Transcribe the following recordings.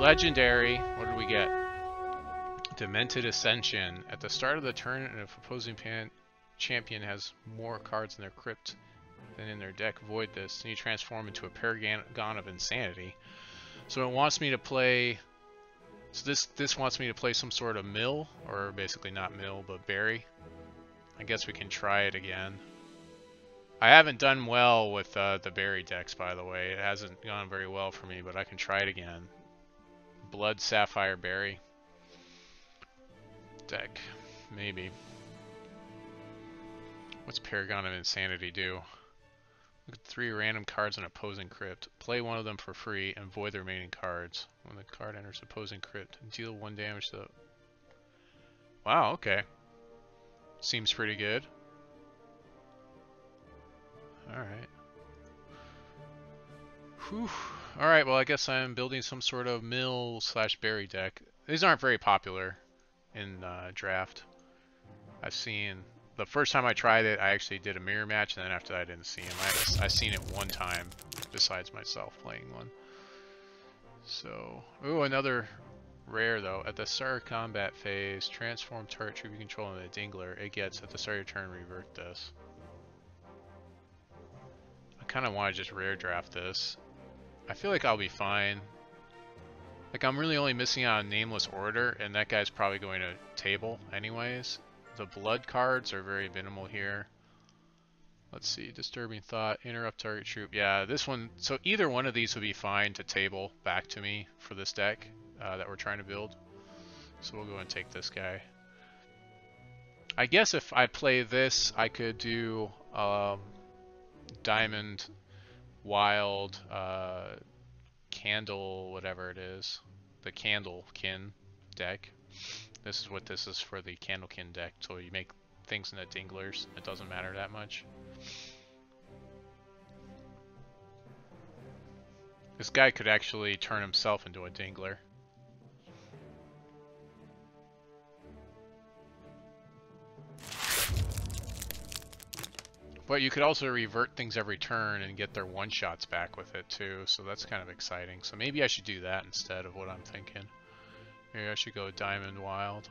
legendary. What did we get? Demented Ascension. At the start of the turn, if opposing champion has more cards in their crypt than in their deck, void this, and you transform into a Paragon of Insanity. So it wants me to play. So this wants me to play some sort of mill, or basically not mill, but berry. I guess we can try it again. I haven't done well with the berry decks, by the way. It hasn't gone very well for me, but I can try it again. Blood Sapphire Berry deck, maybe. What's Paragon of Insanity do? Look at 3 random cards in opposing crypt. Play one of them for free and void the remaining cards. When the card enters opposing crypt, deal 1 damage to the... Wow, okay. Seems pretty good. Alright. Whew. Alright, well I guess I'm building some sort of mill / berry deck. These aren't very popular in draft. I've seen... The first time I tried it, I actually did a mirror match, and then after that I didn't see him. I've seen it one time, besides myself playing one. So, ooh, another rare though. At the start of combat phase, transform target troop you control into a Dingler. It gets, at the start of your turn, revert this. I kind of want to just rare draft this. I feel like I'll be fine. Like, I'm really only missing out on Nameless Order, and that guy's probably going to table anyways. The blood cards are very minimal here. Let's see, Disturbing Thought, interrupt target troop. Yeah, this one, so either one of these would be fine to table back to me for this deck that we're trying to build. So we'll go and take this guy. I guess if I play this, I could do Diamond, Wild, Candle, whatever it is. The Candlekin deck. This is what this is for, the Candlekin deck. So you make things into Dinglers. It doesn't matter that much. This guy could actually turn himself into a Dingler. But you could also revert things every turn and get their one-shots back with it too, so that's kind of exciting. So maybe I should do that instead of what I'm thinking. Maybe I should go Diamond Wild.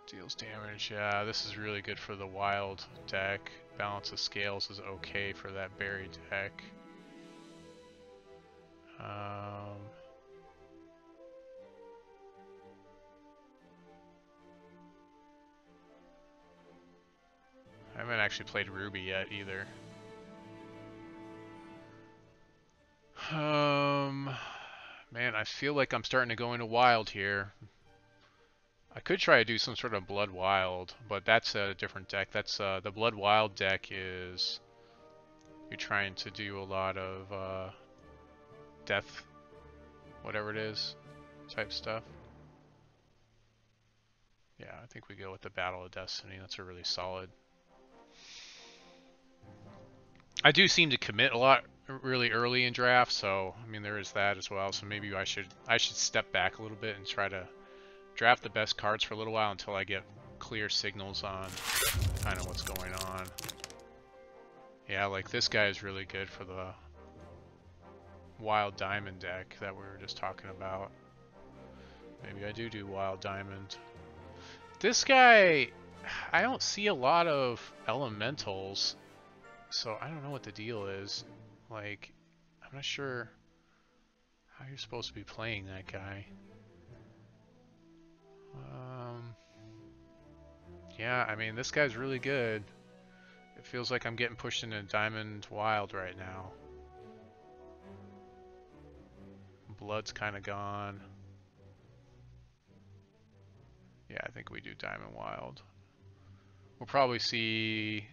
Deals damage. Yeah, this is really good for the Wild deck. Balance of Scales is okay for that berry deck. I haven't actually played Ruby yet either. Man, I feel like I'm starting to go into Wild here. I could try to do some sort of Blood Wild, but that's a different deck. That's the Blood Wild deck is you're trying to do a lot of death, whatever it is, type stuff. Yeah, I think we go with the Battle of Destiny. That's a really solid. I do seem to commit a lot really early in draft, so I mean there is that as well. So maybe I should step back a little bit and try to draft the best cards for a little while until I get clear signals on kind of what's going on. Yeah, like this guy is really good for the Wild Diamond deck that we were just talking about. Maybe I do Wild Diamond. This guy, I don't see a lot of elementals, so I don't know what the deal is. Like, I'm not sure how you're supposed to be playing that guy. Yeah, I mean, this guy's really good. It feels like I'm getting pushed into Diamond Wild right now. Blood's kind of gone. Yeah, I think we do Diamond Wild. We'll probably see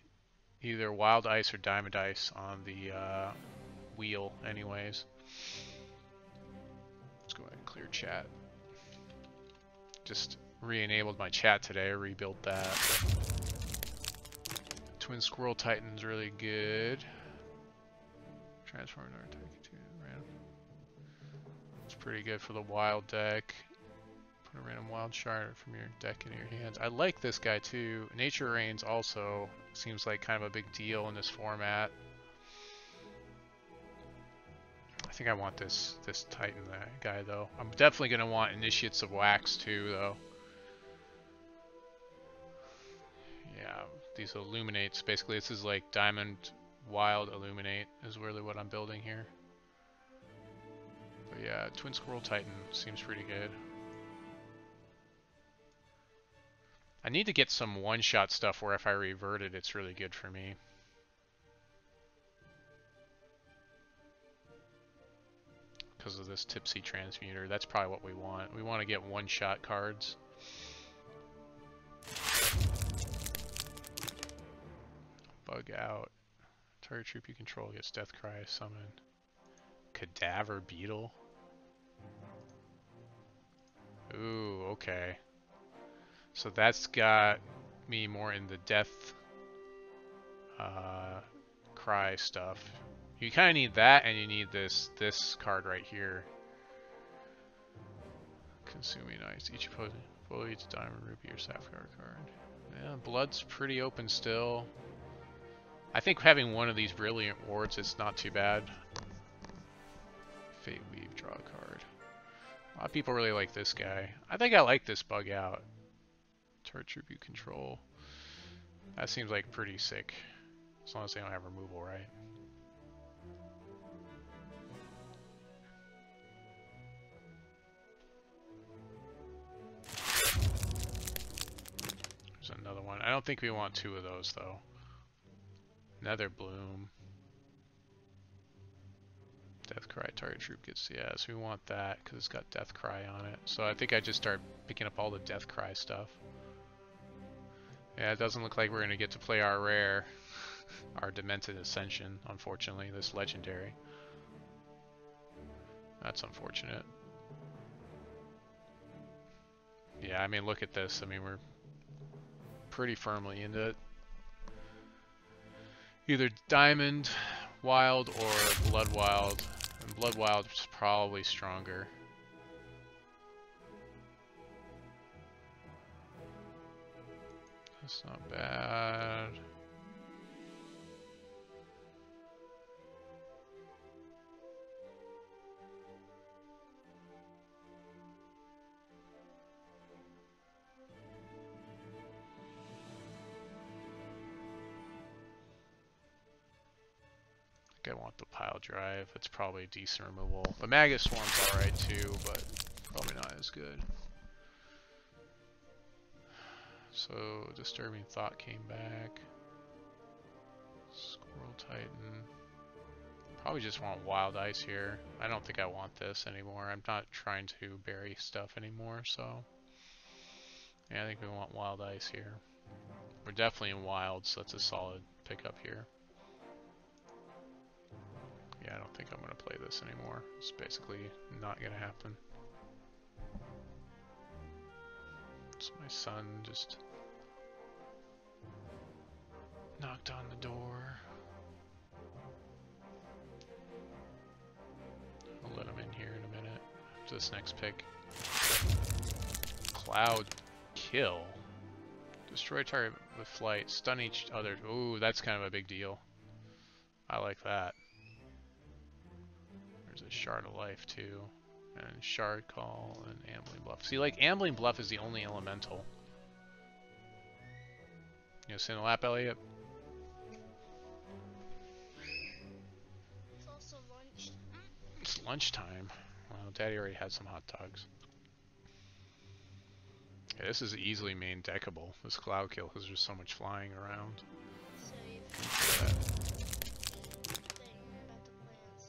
either Wild Ice or Diamond Ice on the wheel anyways. Let's go ahead and clear chat. Just re-enabled my chat today, I rebuilt that. Twin Squirrel Titan's really good. Transform our attack to random. It's pretty good for the Wild deck. Put a random Wild Shard from your deck into your hands. I like this guy too. Nature Reigns also seems like kind of a big deal in this format. think I want this Titan guy though. I'm definitely gonna want Initiates of Wax too though. Yeah, these Illuminates, basically this is like Diamond Wild Illuminate is really what I'm building here. But yeah, Twin Squirrel Titan seems pretty good. I need to get some one-shot stuff where if I revert it, it's really good for me. Because of this Tipsy Transmuter, that's probably what we want. We want to get one-shot cards. Bug out. Target troop you control gets Deathcry summoned. Cadaver Beetle. Ooh, okay. So that's got me more in the Death Cry stuff. You kind of need that, and you need this card right here. Consuming Ice. Each opposing fully each Diamond, Ruby, or Sapphire card. Yeah, Blood's pretty open still. I think having one of these Brilliant Wards is not too bad. Fate Weave, draw a card. A lot of people really like this guy. I think I like this Bug out. Turret Troop you control. That seems like pretty sick. As long as they don't have removal, right? There's another one. I don't think we want two of those though. Nether Bloom. Deathcry, target troop gets, yeah, so we want that because it's got Deathcry on it. So I think I just start picking up all the Deathcry stuff. Yeah, it doesn't look like we're going to get to play our rare, our Demented Ascension, unfortunately, this legendary. That's unfortunate. Yeah, I mean, look at this. I mean, we're pretty firmly into it. Either Diamond Wild or Blood Wild. And Blood Wild is probably stronger. That's not bad. I think I want the Pile Drive. It's probably decent removal. The Maggot Swarm's alright too, but probably not as good. So, Disturbing Thought came back. Squirrel Titan. Probably just want Wild Ice here. I don't think I want this anymore. I'm not trying to bury stuff anymore, so... Yeah, I think we want Wild Ice here. We're definitely in Wild, so that's a solid pickup here. Yeah, I don't think I'm going to play this anymore. It's basically not going to happen. So my son just knocked on the door. I'll let him in here in a minute. After this next pick. Cloud Kill. Destroy target with flight. Stun each other. Ooh, that's kind of a big deal. I like that. There's a Shard of Life too. And Shard Call and Ambling Bluff. See, like, Ambling Bluff is the only elemental. You know, sit in the lap, Elliot? It's also lunch. It's lunchtime. Well, Daddy already had some hot dogs. Yeah, this is easily main deckable, this Cloud Kill, because there's so much flying around. So if about the plants.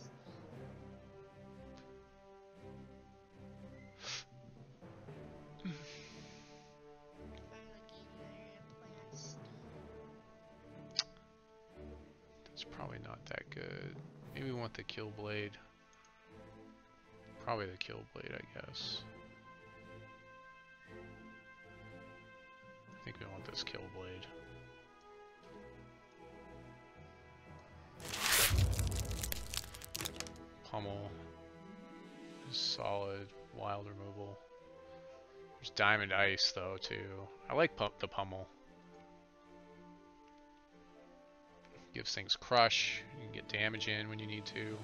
I'm like eating your plants. That's probably not that good. Maybe we want the Kill Blade. Probably the Kill Blade, I guess. I think we want this Kill Blade. Pummel is solid. Wild removal. There's Diamond Ice though too. I like the Pummel. Gives things crush. You can get damage in when you need to.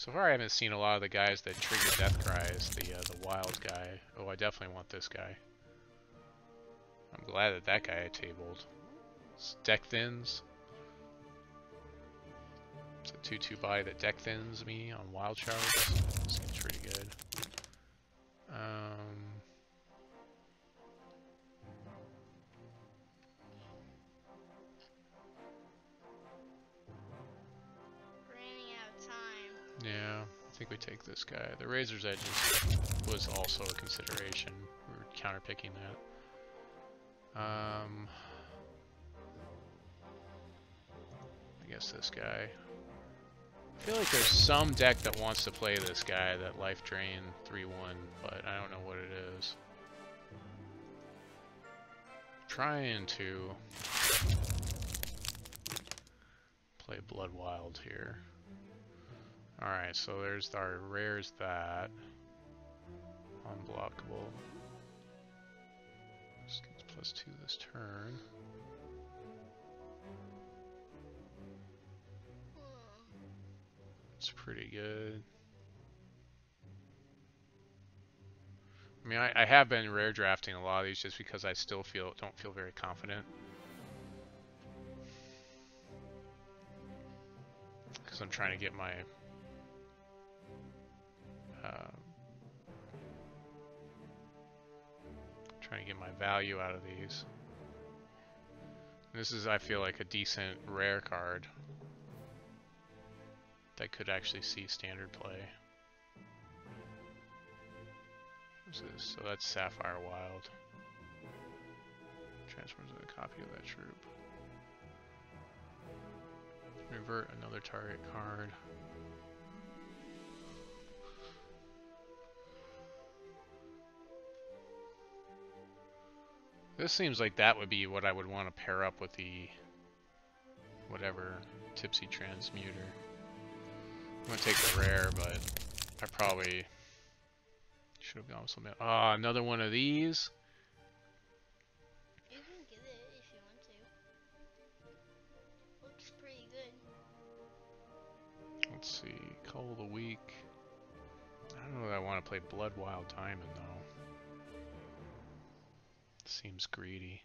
So far I haven't seen a lot of the guys that trigger death cries, the wild guy. Oh, I definitely want this guy. I'm glad that that guy I tabled. Deck thins. It's a 2/2 buy that deck thins me on wild charts. Seems pretty good. Running out of time. Yeah, I think we take this guy. The Razor's Edge was also a consideration. We were counterpicking that. I guess this guy. I feel like there's some deck that wants to play this guy, that Life Drain 3/1, but I don't know what it is. Trying to play Blood Wild here. Alright, so there's our rares that. Unblockable. This gets +2 this turn. It's pretty good. I mean, I have been rare drafting a lot of these just because I still don't feel very confident. Because I'm trying to get my value out of these. This is, I feel like, a decent rare card that could actually see standard play. So that's Sapphire Wild. Transforms into a copy of that troop. Revert another target card. This seems like that would be what I would want to pair up with the whatever Tipsy Transmuter. I'm gonna take the rare, but I probably should have gone with something. Ah, another one of these. You can get it if you want to. Looks pretty good. Let's see, Cull of the Week. I don't know that I want to play Blood Wild Diamond though. Seems greedy.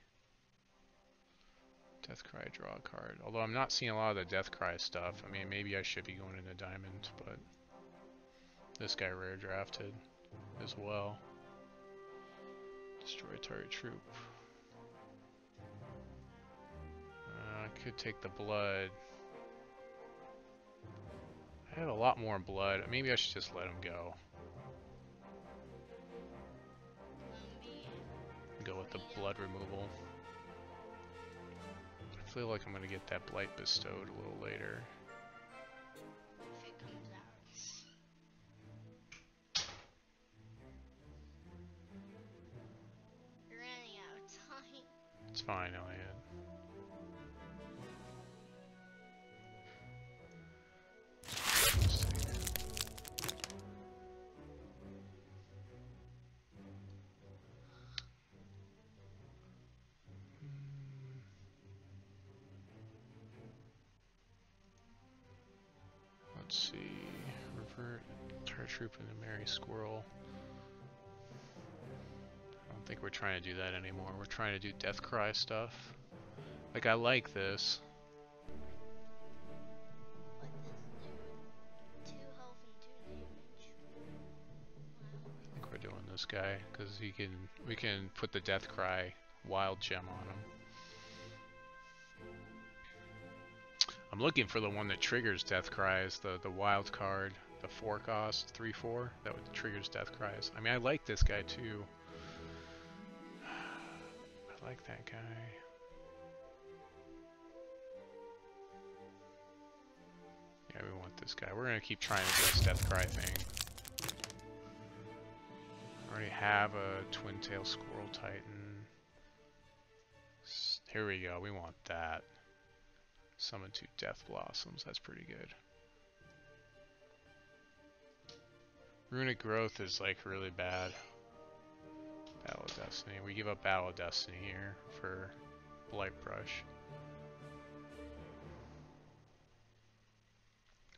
Deathcry, draw a card. Although I'm not seeing a lot of the Deathcry stuff. I mean, maybe I should be going into Diamond, but this guy rare drafted as well. Destroy target troop. I could take the blood. I have a lot more blood. Maybe I should just let him go. Go with the blood removal. I feel like I'm going to get that Blight bestowed a little later. If it comes out. You're running out of time. It's fine, Elliot. Let's see. Revert target troop into Mary Squirrel. I don't think we're trying to do that anymore. We're trying to do Deathcry stuff. Like, I like this. What does it do? 2 health and 2 damage. Wow. I think we're doing this guy because we can put the Deathcry wild gem on him. I'm looking for the one that triggers Deathcries, the wild card, the 4 cost, 3/4, that triggers Deathcries. I mean, I like this guy too. I like that guy. Yeah, we want this guy. We're gonna keep trying to do this Deathcry thing. I already have a Twin-Tail Squirrel Titan. Here we go. We want that. Summon 2 Death Blossoms. That's pretty good. Runic Growth is like really bad. Battle of Destiny. We give up Battle of Destiny here for Blight Brush.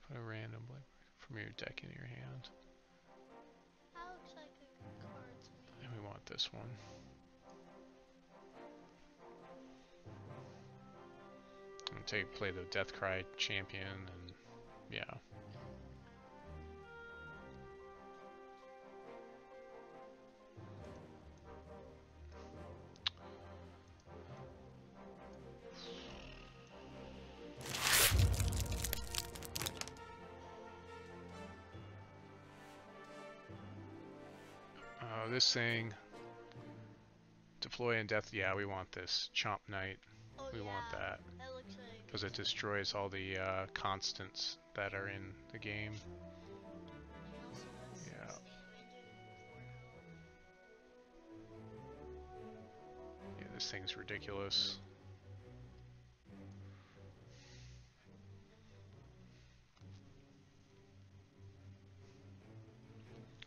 Put a random Blight from your deck in your hand. That looks like a good card to me. And we want this one. And play the Deathcry champion, and yeah. This thing, deploy and death. Yeah, we want this Chomp Knight. Oh, We yeah, want that that looks like. because it destroys all the constants that are in the game. And also has Yeah. 6 damage and 4 health. Yeah, this thing's ridiculous.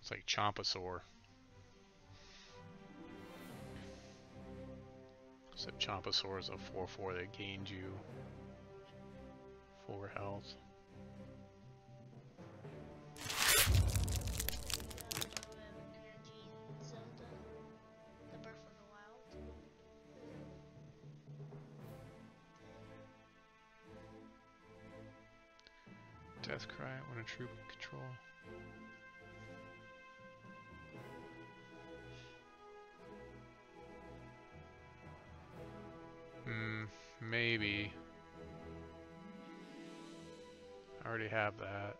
It's like Chompasaur. Except Chompasaur is a 4/4 that gained you 4 health. Energy in Zelda, the Breath of the Wild. Deathcry when a troop control. Maybe. I already have that.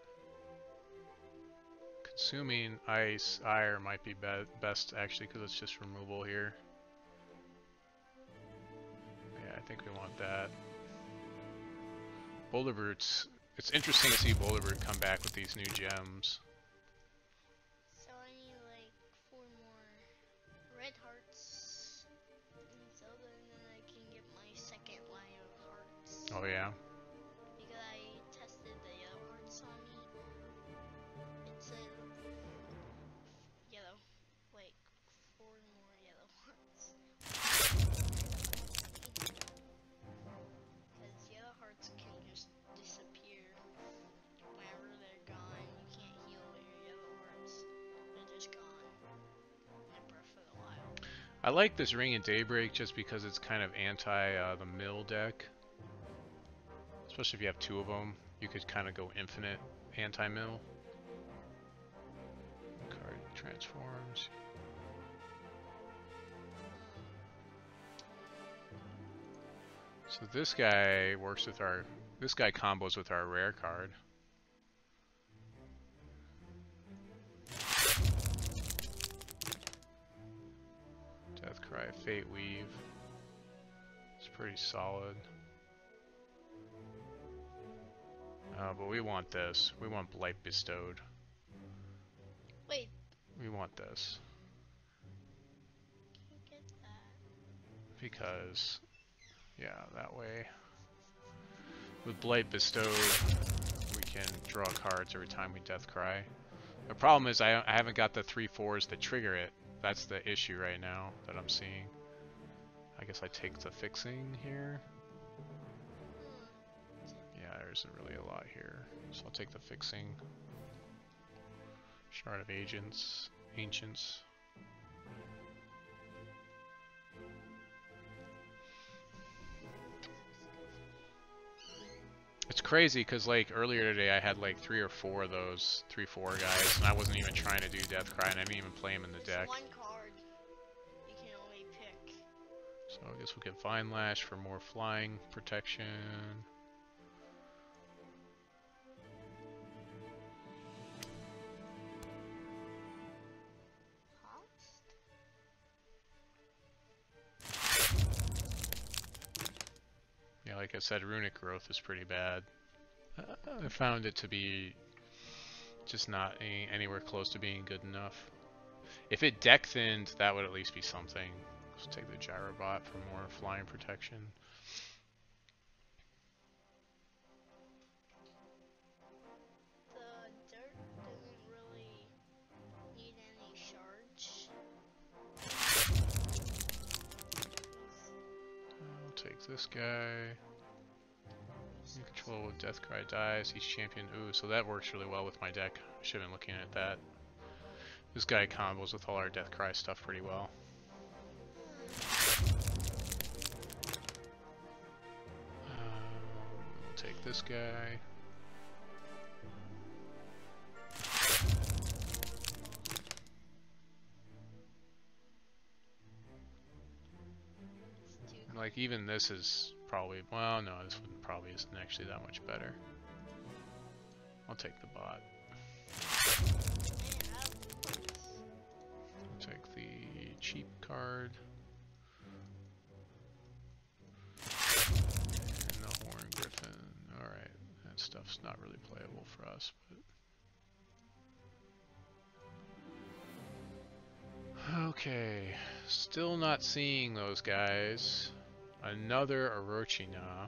Consuming Ice Ire might be best actually because it's just removal here. Yeah, I think we want that. Boulder Brutes. It's interesting to see Boulder Brute come back with these new gems. So I need like 4 more red hearts in Zelda, and then I can get my second line of hearts. Oh yeah. Because I tested the yellow hearts on me. It said yellow, like 4 more yellow hearts. Because yellow hearts can just disappear whenever they're gone. You can't heal your yellow hearts. They're just gone. In Breath of the Wild. I like this Ring of Daybreak just because it's kind of anti the mill deck. Especially if you have 2 of them, you could kind of go infinite anti-mill. Card transforms. So this guy works with our, this guy combos with our rare card. Deathcry, Fate Weave. It's pretty solid. But we want this. We want Blight Bestowed. Wait. We want this. Can't get that. Because, yeah, that way. With Blight Bestowed, we can draw cards every time we Deathcry. The problem is I haven't got the 3/4s that trigger it. That's the issue right now that I'm seeing. I guess I take the fixing here. Yeah, there isn't really a lot here. So I'll take the fixing. Shard of Ancients. It's crazy because like earlier today I had like 3 or 4 of those 3/4 guys, and I wasn't even trying to do Deathcry, and I didn't even play him in the deck. One card you can only pick. So I guess we'll get Vine Lash for more flying protection. Yeah, like I said, Runic Growth is pretty bad. I found it to be just not anywhere close to being good enough. If it deck thinned, that would at least be something. Let's take the Gyrobot for more flying protection. The dirt doesn't really need any shards. I'll take this guy. You Control Deathcry dies. Each champion. Ooh, so that works really well with my deck. Should have been looking at that. This guy combos with all our Deathcry stuff pretty well. We'll take this guy. Like, even this is probably, well, no, this one probably isn't actually that much better. I'll take the bot. I'll take the cheap card. And the Horn Griffin. Alright, that stuff's not really playable for us, but... Okay, still not seeing those guys. Another Orochina.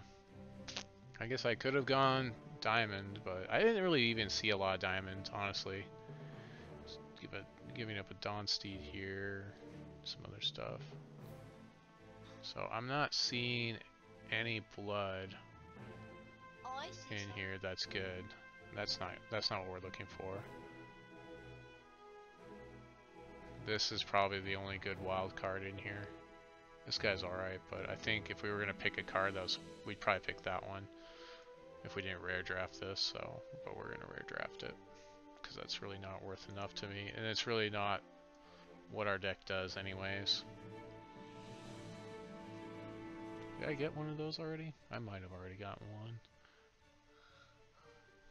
I guess I could have gone diamond, but I didn't really even see a lot of diamond, honestly. Just giving up a Dawnsteed here, some other stuff. So I'm not seeing any blood in here. That's good. That's not what we're looking for. This is probably the only good wild card in here. This guy's alright, but I think if we were gonna pick a card, we'd probably pick that one if we didn't rare draft this. So, but we're gonna rare draft it because that's really not worth enough to me, and it's really not what our deck does, anyways. Did I get one of those already? I might have already gotten one.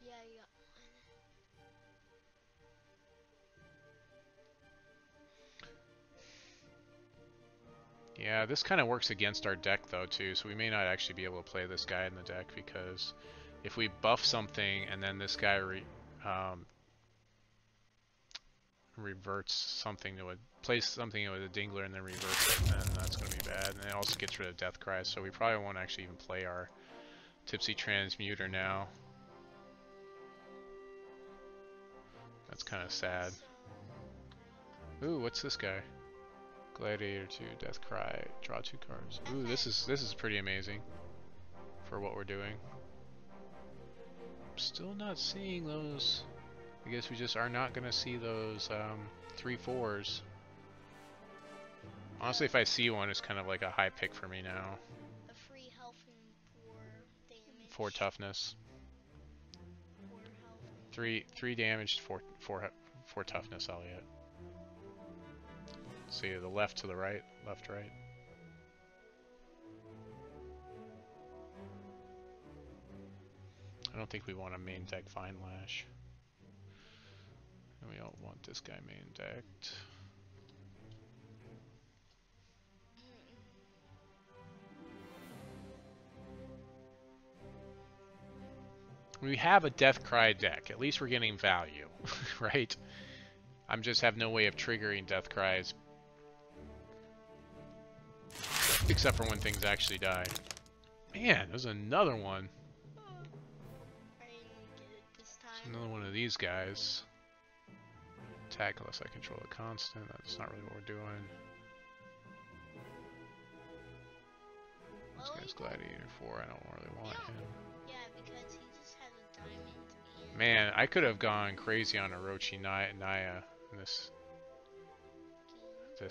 Yeah, you got one. Yeah, this kind of works against our deck though too, so we may not actually be able to play this guy in the deck, because if we buff something and then this guy reverts something to plays something with a Dingler and then reverts it, then that's going to be bad. And it also gets rid of Deathcry, so we probably won't actually even play our Tipsy Transmuter now. That's kind of sad. Ooh, what's this guy? Gladiator 2, Deathcry, draw 2 cards. Ooh, this is pretty amazing for what we're doing. I'm still not seeing those. I guess we just are not going to see those 3/4s. Honestly, if I see one, it's kind of like a high pick for me now. A free health and 4 damage. 4 toughness. 4 health. 3 damage, 4 toughness, Elliot. See the left to the right, left, right. I don't think we want a main deck Vine Lash. And we don't want this guy main decked. We have a Deathcry deck. At least we're getting value, right? I'm just have no way of triggering Deathcries. Except for when things actually die. Man, there's another one. I didn't get it this time. There's another one of these guys. Attack unless I control a constant. That's not really what we're doing. This guy's Gladiator 4. I don't really want him. Yeah, because he just has a diamond. And Man, I could have gone crazy on Orochi Naya in this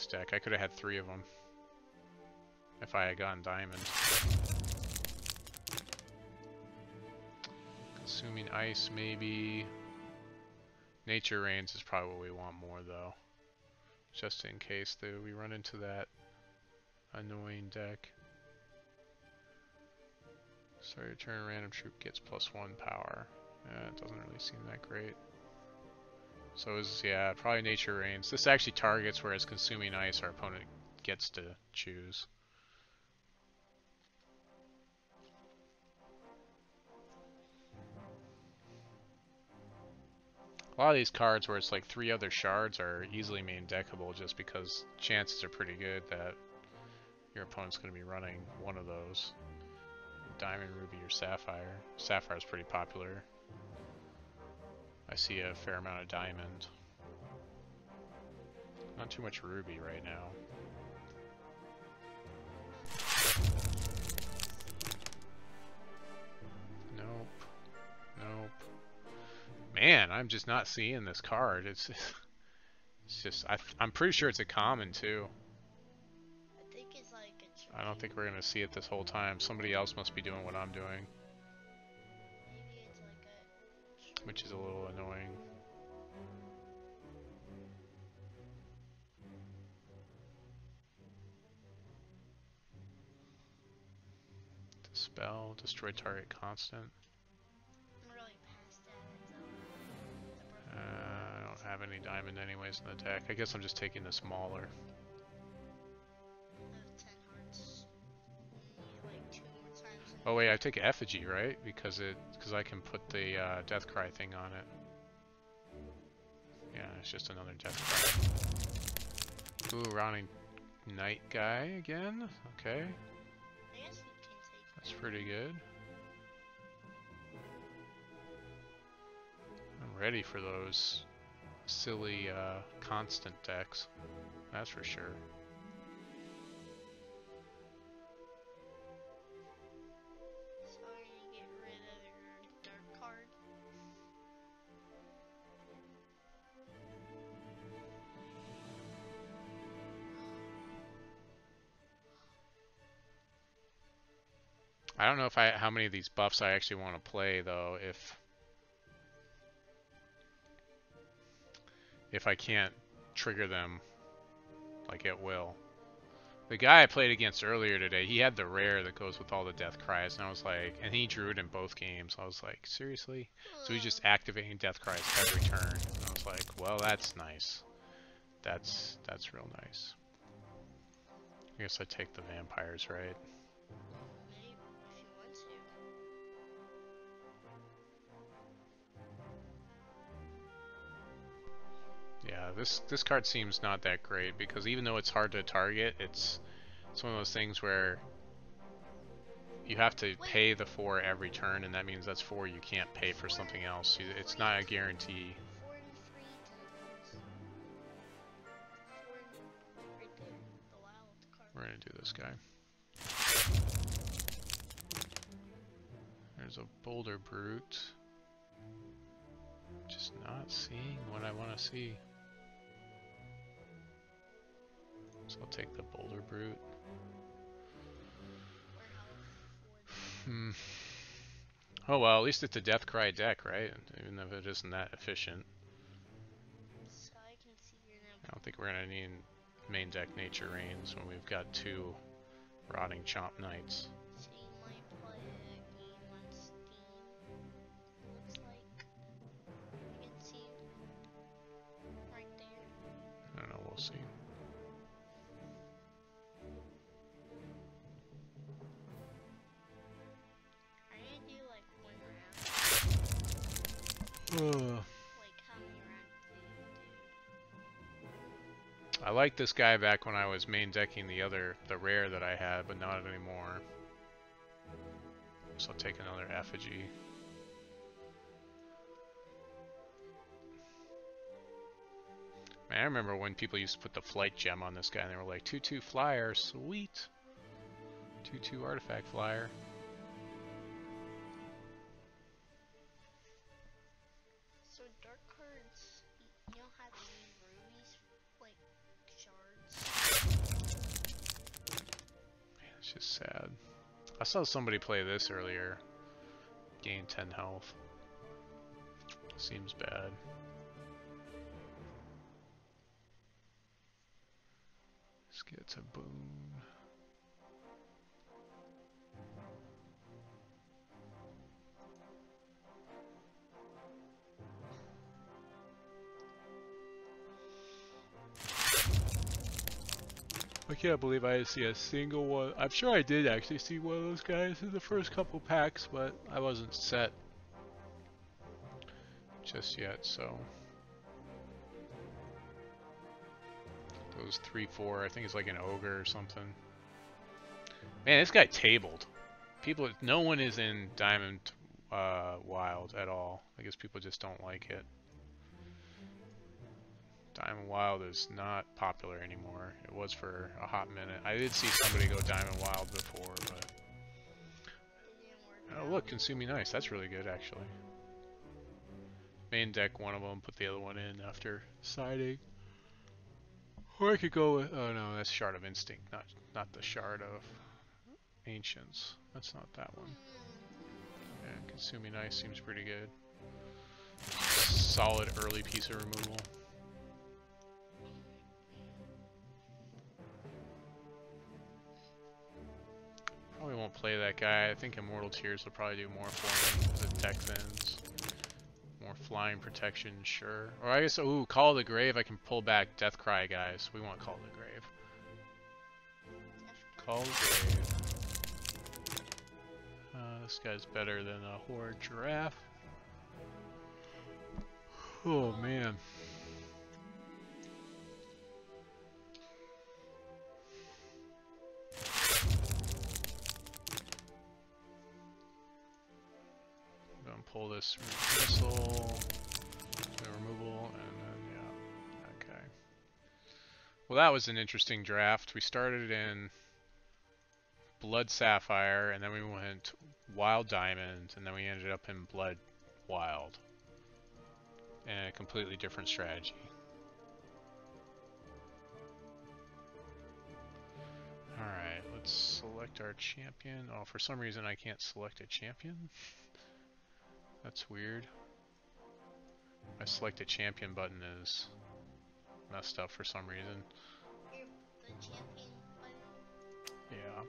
deck. I could have had 3 of them if I had gotten diamond. Consuming Ice, maybe. Nature Rains is probably what we want more, though. Just in case, though, we run into that annoying deck. Sorry, return a random troop gets +1 power. Yeah, it doesn't really seem that great. So yeah, probably Nature Rains. This actually targets, whereas Consuming Ice, our opponent gets to choose. A lot of these cards where it's like 3 other shards are easily main deckable just because chances are pretty good that your opponent's going to be running one of those. Diamond, Ruby, or Sapphire. Sapphire's pretty popular. I see a fair amount of Diamond. Not too much Ruby right now. Nope. Nope. Man, I'm just not seeing this card. It's just I'm pretty sure it's a common too. I think it's like a I don't think we're gonna see it this whole time. Somebody else must be doing what I'm doing, maybe it's like a which is a little annoying. Dispel, destroy target constant. I'm really past that. It's I don't have any diamond anyways in the deck. I guess I'm just taking the smaller. 10 hearts. Need like 2 more times. Oh wait, I take effigy, right? Because I can put the death cry thing on it. Yeah, it's just another death cry. Ooh, Ronnie Knight guy again. Okay, I guess you can take that's pretty good. I'm ready for those silly constant decks. That's for sure. So are you gonna get rid of your dark card? I don't know how many of these buffs I actually want to play though. If I can't trigger them like at will. The guy I played against earlier today, he had the rare that goes with all the death cries, and I was like, and he drew it in both games. I was like, seriously? So he's just activating death cries every turn. And I was like, well, that's nice. That's real nice. I guess I take the vampires, right? Maybe if you want to. Yeah, this card seems not that great because even though it's hard to target, it's one of those things where you have to pay the 4 every turn, and that means that's 4 you can't pay for something else. It's not a guarantee. 43 times. 40 right there. The wild card. We're gonna do this guy. There's a Boulder Brute. Just not seeing what I want to see. So I'll take the Boulder Brute. Oh well, at least it's a Death Cry deck, right? Even if it isn't that efficient. So I can see you're I don't think we're gonna need main deck Nature Rains when we've got 2 Rotting Chomp Knights. So you might play a game on Steam. Looks like you can see right there. I don't know, we'll see. Are you gonna do like 1 round? Ugh. Like how many rounds do you do? I liked this guy back when I was main decking the rare that I had, but not anymore. So I'll take another effigy. Man, I remember when people used to put the flight gem on this guy and they were like, 2/2 flyer, sweet. 2/2 artifact flyer. So dark cards, you don't have to use rubies, like shards. Man, it's just sad. I saw somebody play this earlier. Gain 10 health. Seems bad. Let's get to boon. I can't believe I didn't see a single one. I'm sure I did actually see one of those guys in the first couple packs, but I wasn't set just yet, so. Those 3/4, I think it's like an ogre or something. Man, this guy tabled. No one is in Diamond Wild at all. I guess people just don't like it. Diamond Wild is not popular anymore. It was for a hot minute. I did see somebody go Diamond Wild before, but... Oh look, Consuming Ice. That's really good, actually. main deck one of them, put the other one in after siding. Or I could go with, oh no, that's Shard of Instinct, not the Shard of Ancients. That's not that one. And Consuming Ice seems pretty good. Solid early piece of removal. Probably won't play that guy. I think Immortal Tears will probably do more for me as the deck thins. More flying protection, sure. Or I guess, ooh, Call of the Grave, I can pull back Deathcry guys. We want Call of the Grave. Call of the Grave. This guy's better than a Horde Giraffe. Oh man. I'm gonna pull this missile, the removal, and then yeah, okay. Well, that was an interesting draft. We started in Blood Sapphire, and then we went Wild Diamond, and then we ended up in Blood Wild. And a completely different strategy. Alright, let's select our champion. Oh, for some reason I can't select a champion. That's weird. My select a champion button is messed up for some reason. The champion button? Yeah.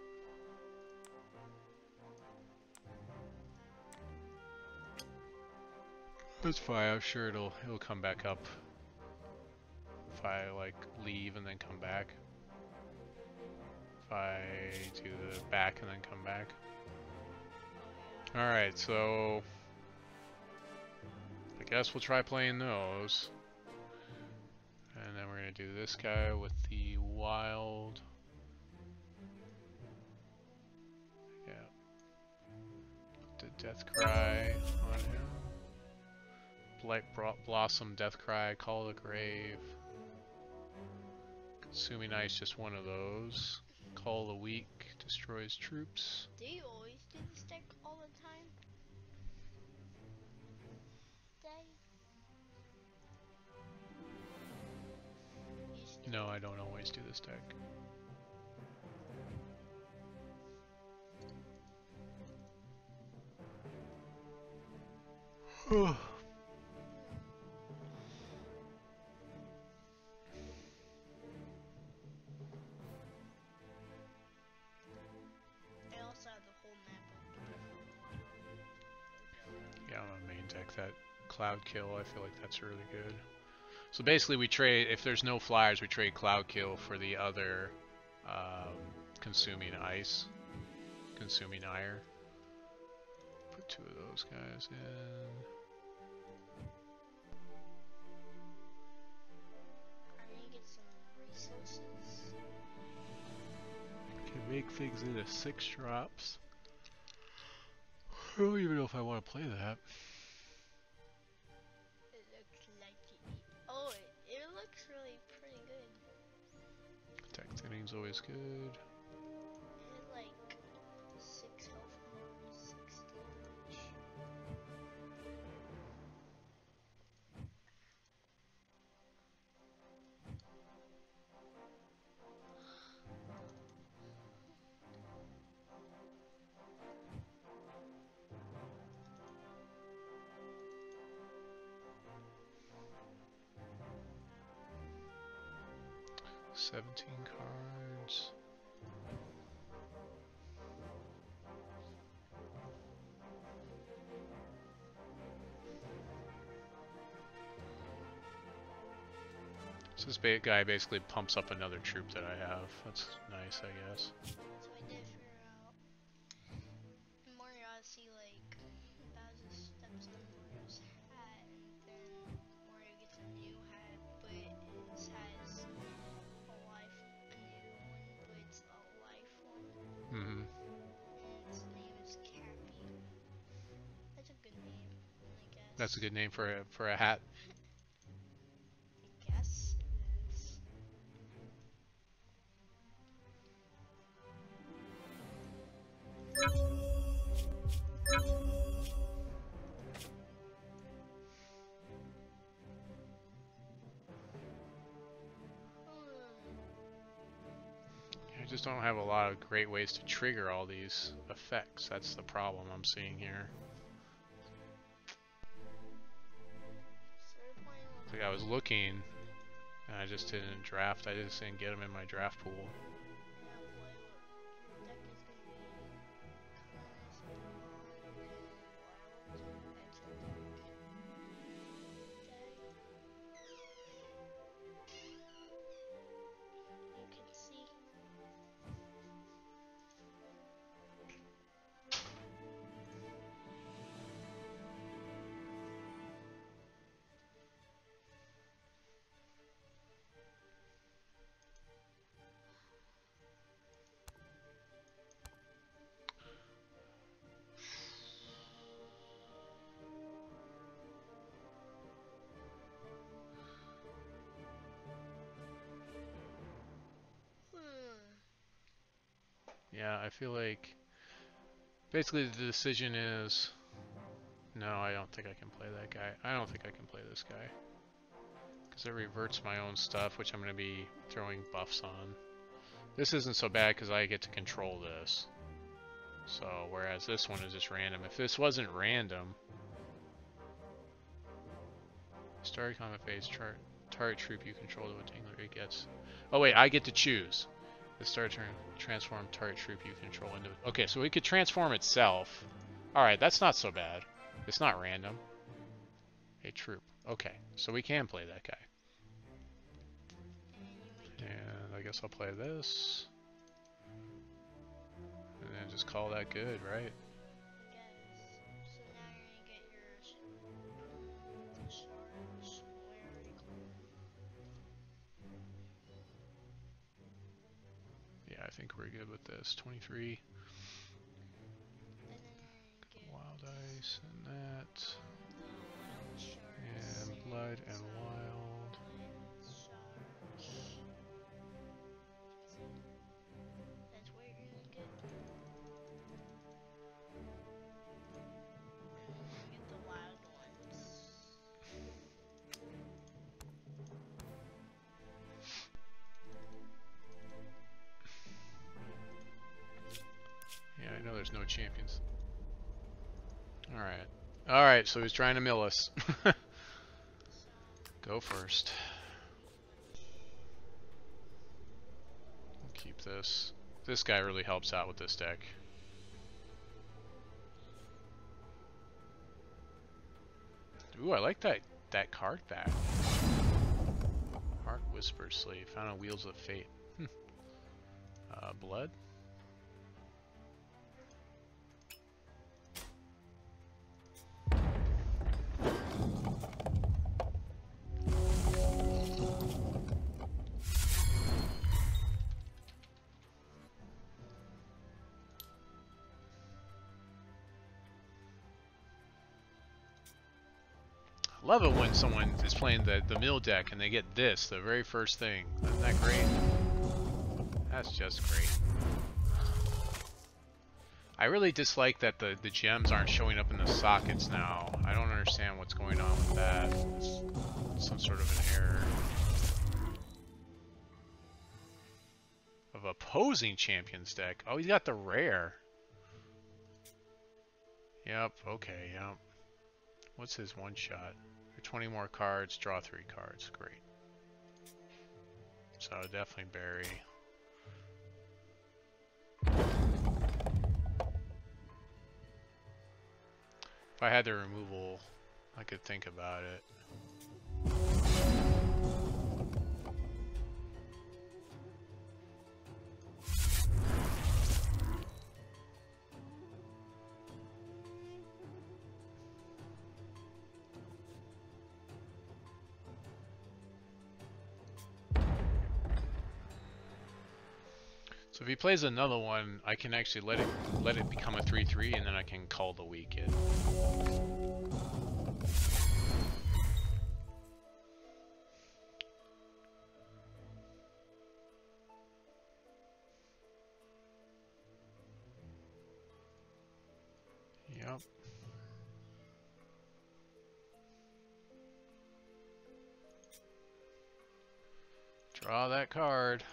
That's fine, I'm sure it'll come back up if I like leave and then come back. If I do the back and then come back. Alright, so I guess we'll try playing those. And then we're gonna do this guy with the wild. Yeah. The Deathcry on him. Blight Blossom, Deathcry, Call of the Grave. Consuming Ice, just one of those. Call of the Weak, destroys troops. Do you always do this deck all the time? No, I don't always do this deck. I also have the whole map of Yeah, I'm gonna main deck that Cloud Kill. I feel like that's really good. So basically we trade, if there's no flyers, we trade Cloud Kill for the other Consuming Ice. Consuming Ire. Put two of those guys in. I need to get some resources. Can make things into 6 drops. I don't even know if I want to play that. It looks like it. Oh, it looks really pretty good. Deck thinning's always good. It had like 6 health, 6 damage. $17 cards. So this guy basically pumps up another troop that I have. That's nice, I guess. So I did figure out Mario see like Bowser steps on Mario's hat, and then Mario gets a new hat, but it has a new one, but it's a life one. Mm-hmm. And its name is Cappy. That's a good name, I guess. That's a good name for a hat. I guess it is. just don't have a lot of great ways to trigger all these effects. That's the problem I'm seeing here. Like I was looking, and I just didn't draft. I just didn't get them in my draft pool. Yeah, I feel like basically the decision is no, I don't think I can play that guy. I don't think I can play this guy. Because it reverts my own stuff, which I'm going to be throwing buffs on. This isn't so bad because I get to control this. So, whereas this one is just random. If this wasn't random, start combat phase, target troop you control what Tingler it gets. Oh wait, I get to choose. The start turn, transform target troop you control into. Okay, so it could transform itself. Alright, that's not so bad. It's not random. A troop. Okay, so we can play that guy. And I guess I'll play this. And then just call that good, right? Yeah, I think we're good with this. 23. Wild ice and that. And blood and wild. That's where you're gonna get. Get the wild ones. Yeah, I know there's no champions. Alright. Alright, so he's trying to mill us. Go first. We'll keep this. This guy really helps out with this deck. Ooh, I like that card back. Heart Whisper Sleeve. Found on Wheels of Fate. Blood? Love it when someone is playing the mill deck and they get this, the very first thing. Isn't that great? That's just great. I really dislike that the gems aren't showing up in the sockets now. I don't understand what's going on with that. It's some sort of an error. Of opposing champions deck. Oh, he's got the rare. Yep, okay, yep. What's his one shot? 20 more cards, draw 3 cards. Great. So definitely bury. If I had the removal, I could think about it. So if he plays another one, I can actually let it become a 3/3, and then I can call the weekend. Yep. Draw that card.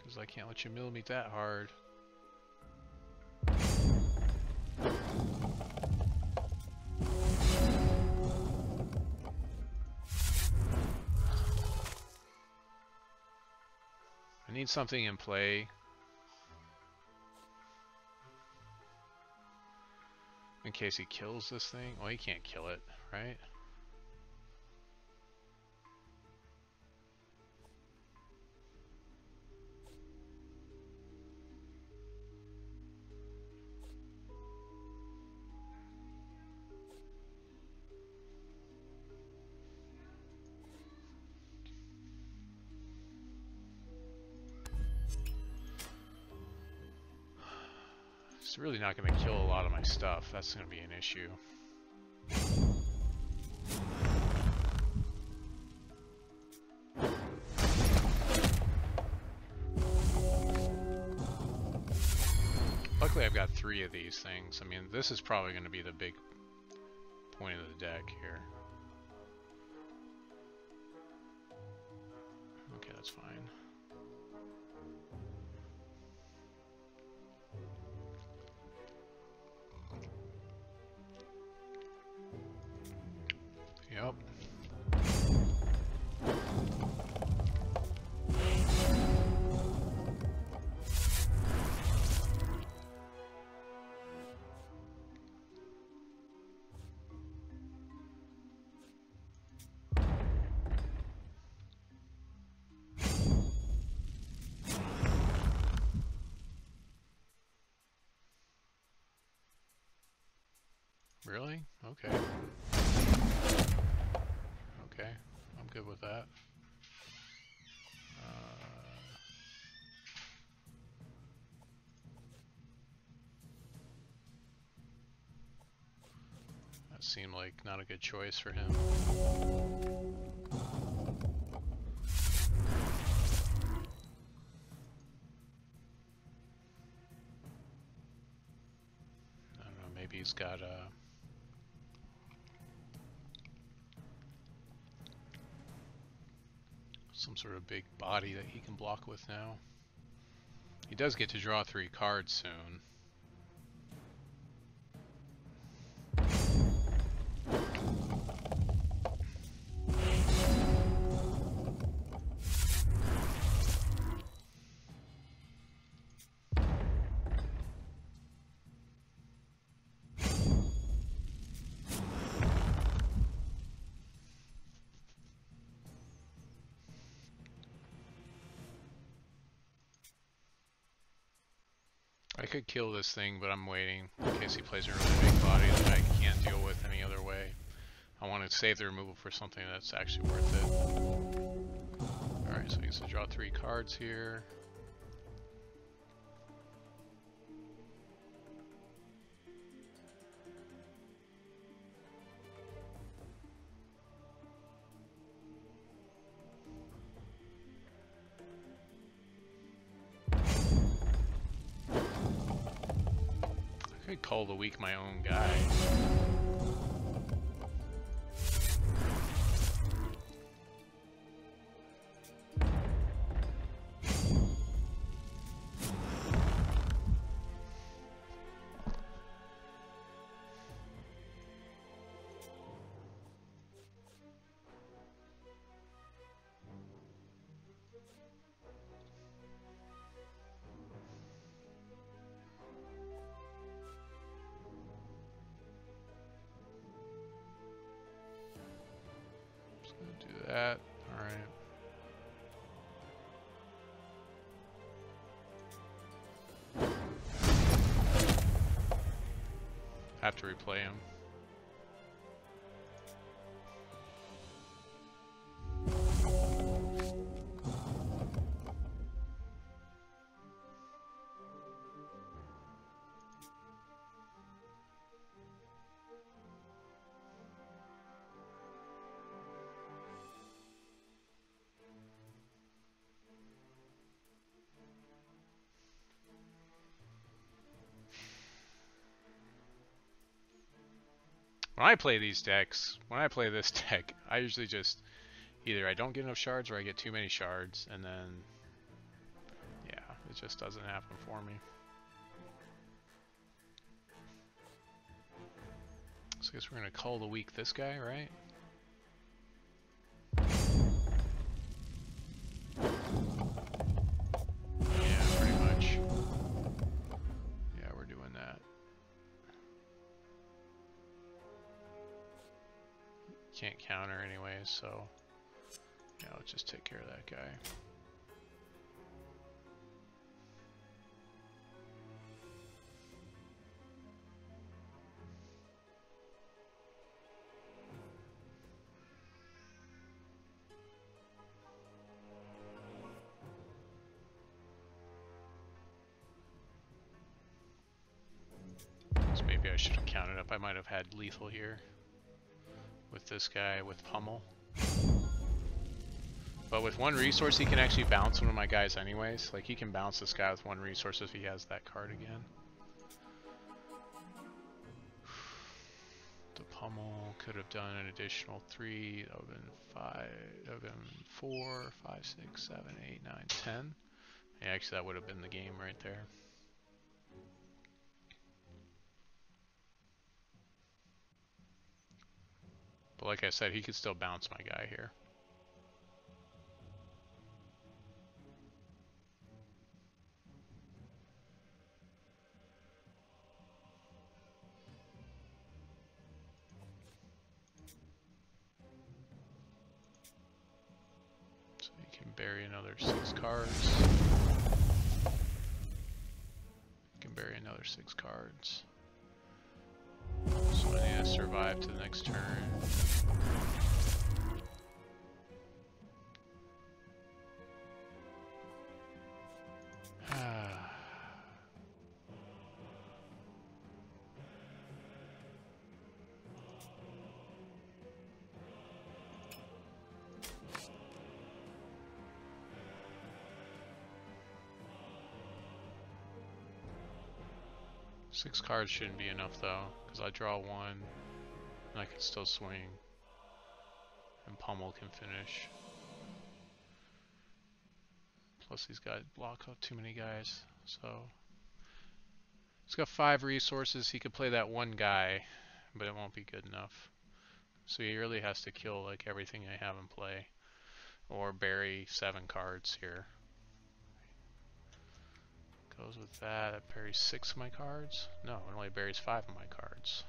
Because I can't let you mill me that hard. I need something in play. In case he kills this thing. Well, he can't kill it, right? It's really not going to kill a lot of my stuff. That's going to be an issue. Luckily I've got 3 of these things. I mean, this is probably going to be the big point of the deck here. Okay, that's fine. Yep. Really? Okay. Okay, I'm good with that. That seemed like not a good choice for him. I don't know, maybe he's got some sort of big body that he can block with now. He does get to draw 3 cards soon. I could kill this thing, but I'm waiting in case he plays a really big body that I can't deal with any other way. I want to save the removal for something that's actually worth it. Alright, so he gets to draw 3 cards here. I could call the weak my own guy. Do that. All right. Have to replay him. When I play these decks, when I play this deck, I usually just either I don't get enough shards or I get too many shards, and then yeah, it just doesn't happen for me. So I guess we're gonna call the week this guy, right? Yeah, pretty much. Yeah, we're doing that. Can't counter anyway, so yeah, let's just take care of that guy. So maybe I should have counted up. I might have had lethal here with this guy with Pummel. But with one resource, he can actually bounce one of my guys anyways. Like, he can bounce this guy with one resource if he has that card again. The Pummel could have done an additional 3. That would have been 5. That would have been 4, 5, 6, 7, 8, 9, 10. Yeah, actually, that would have been the game right there. But like I said, he could still bounce my guy here. So he can bury another 6 cards. He can bury another 6 cards. So I need to survive to the next turn. Six cards shouldn't be enough though, because I draw 1 and I can still swing. And Pummel can finish. Plus these guys block up too many guys, so he's got 5 resources. He could play that one guy, but it won't be good enough. So he really has to kill like everything I have in play, or bury 7 cards here. Goes with that. That buries 6 of my cards. No, it only buries 5 of my cards.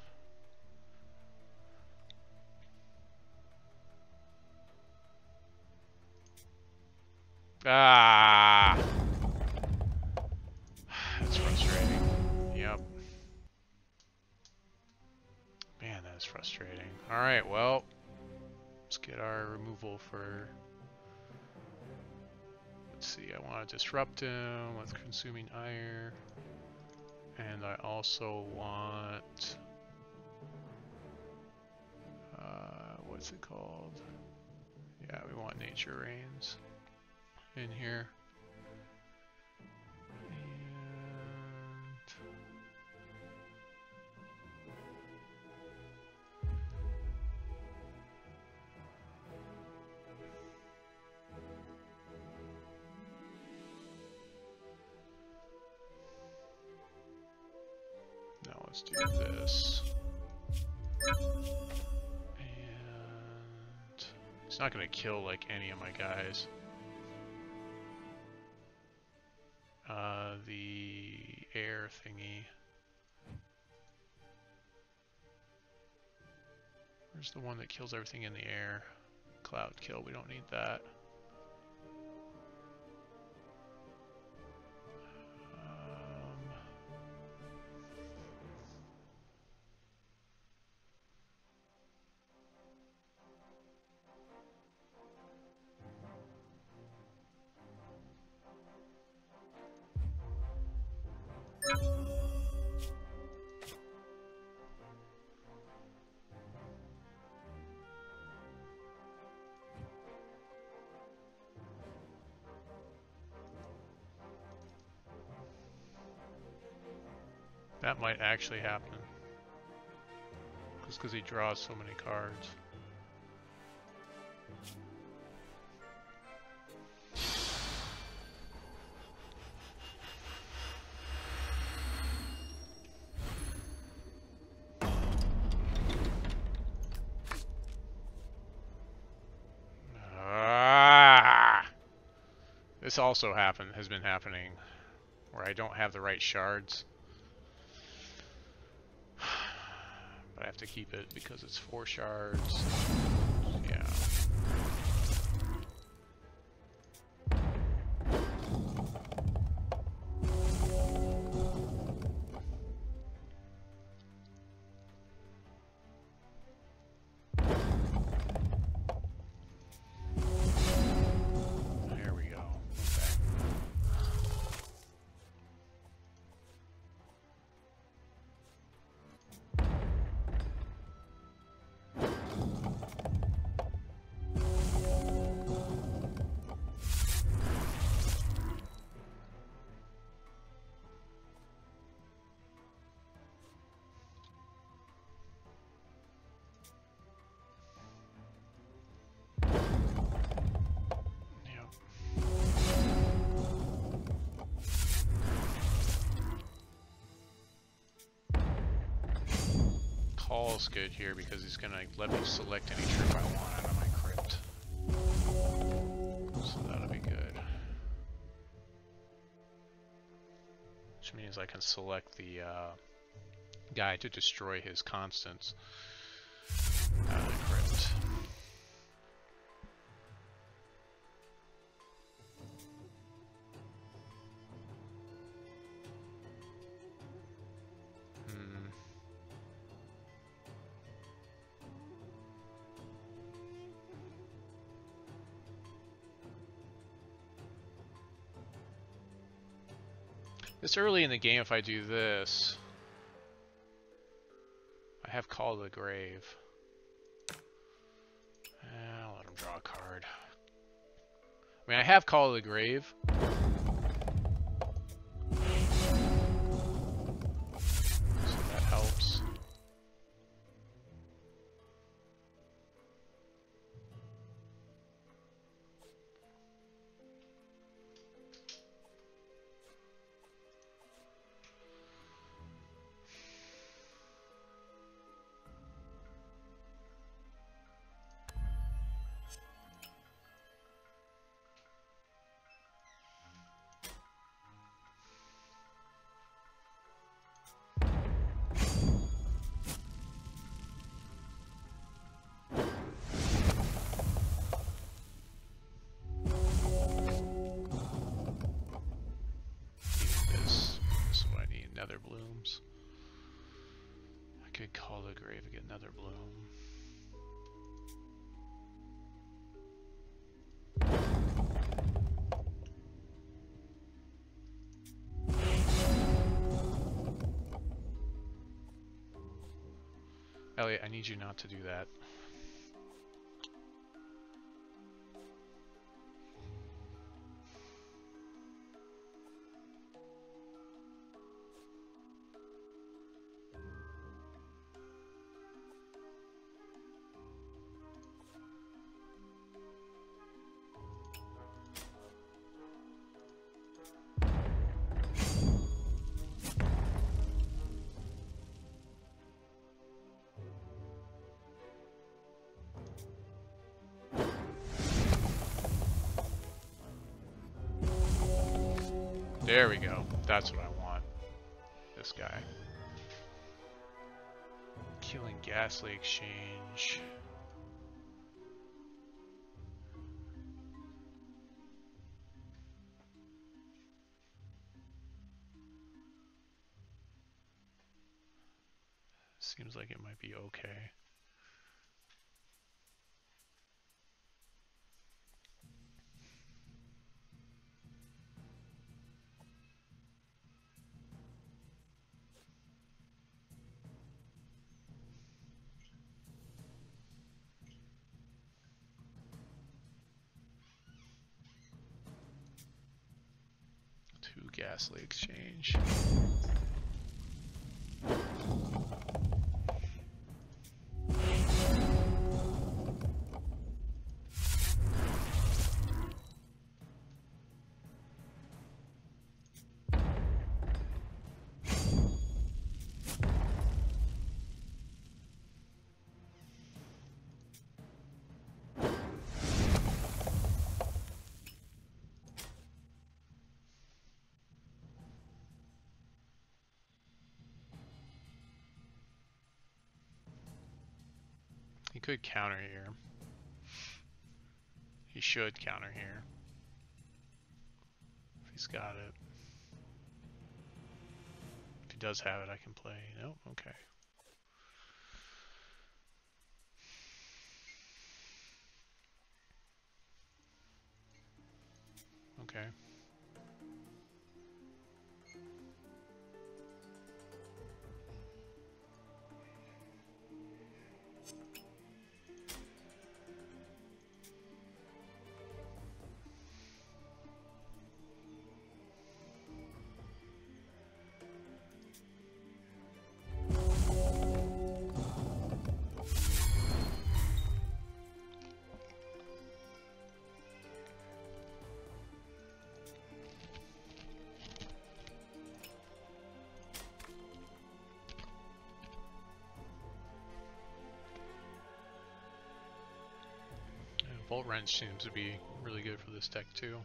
Ah, that's frustrating. Yep. Man, that is frustrating. Alright, well, let's get our removal for... Let's see, I want to disrupt him with Consuming Ire. And I also want... what's it called? Yeah, we want Nature Reigns in here. Now let's do this. And he's not going to kill like any of my guys. The air thingy. Where's the one that kills everything in the air? Cloud kill, we don't need that. That might actually happen. Just because he draws so many cards. This also has been happening where I don't have the right shards. But I have to keep it because it's 4 shards. Yeah. There we go. Call's good here because he's gonna let me select any trip I want out of my crypt. So that'll be good. Which means I can select the guy to destroy his constants out of the crypt. This early in the game, if I do this, I have Call to the Grave. I'll let him draw a card. I mean, I have Call to the Grave. So that helps. Nether blooms. I could Call the Grave and get Nether bloom. Elliot, I need you not to do that. There we go. That's what I want. This guy. Killing Ghastly Exchange. Seems like it might be okay. Ghastly Exchange. could counter here. He should counter here. If he's got it. If he does have it, I can play. Nope, okay. Okay. Volt Wrench seems to be really good for this deck too.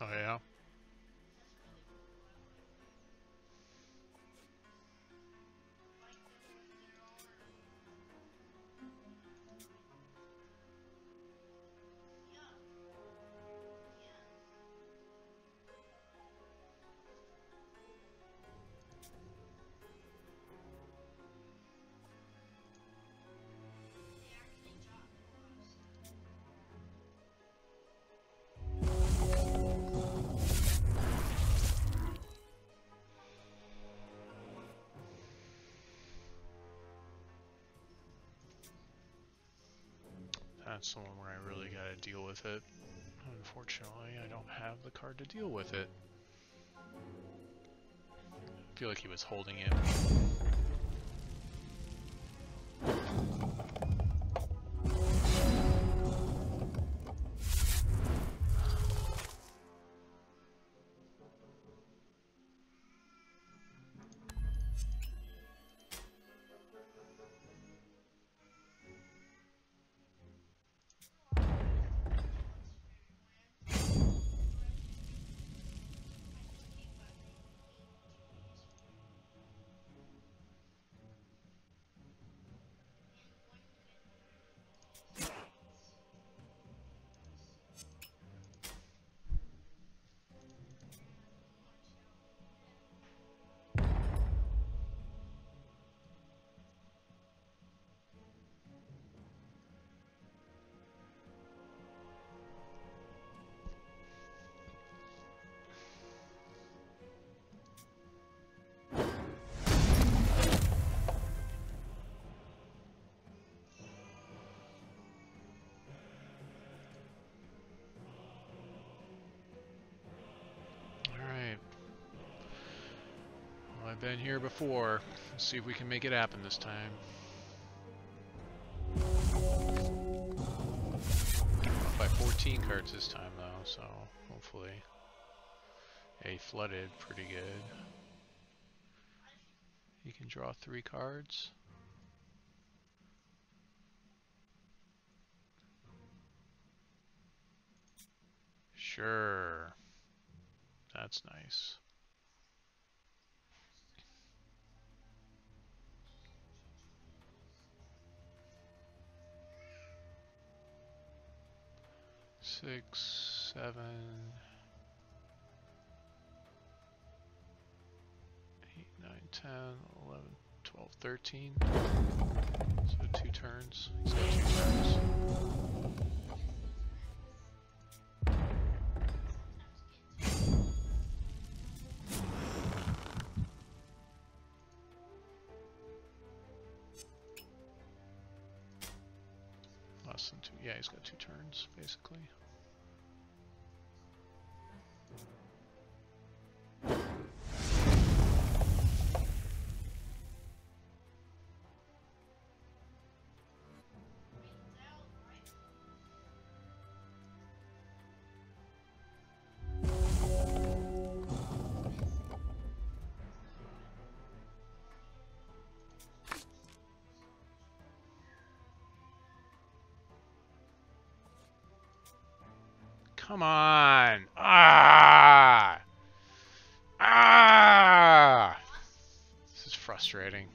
Oh yeah. That's the one where I really gotta deal with it. Unfortunately, I don't have the card to deal with it. I feel like he was holding it. I've been here before. Let's see if we can make it happen this time. Up by 14 cards this time though, so hopefully a flooded pretty good. You can draw 3 cards. Sure. That's nice. 6, 7, 8, 9, 10, 11, 12, 13. So 2 turns. He's got 2 turns. Less than 2. Yeah, he's got 2 turns, basically. Come on! Ah! Ah! This is frustrating.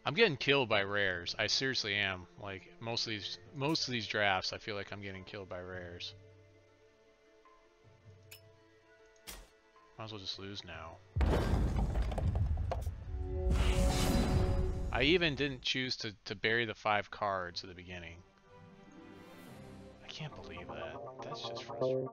I'm getting killed by rares. I seriously am. Like most of these drafts, I feel like I'm getting killed by rares. Might as well just lose now. I even didn't choose to bury the 5 cards at the beginning. I can't believe that. That's just frustrating.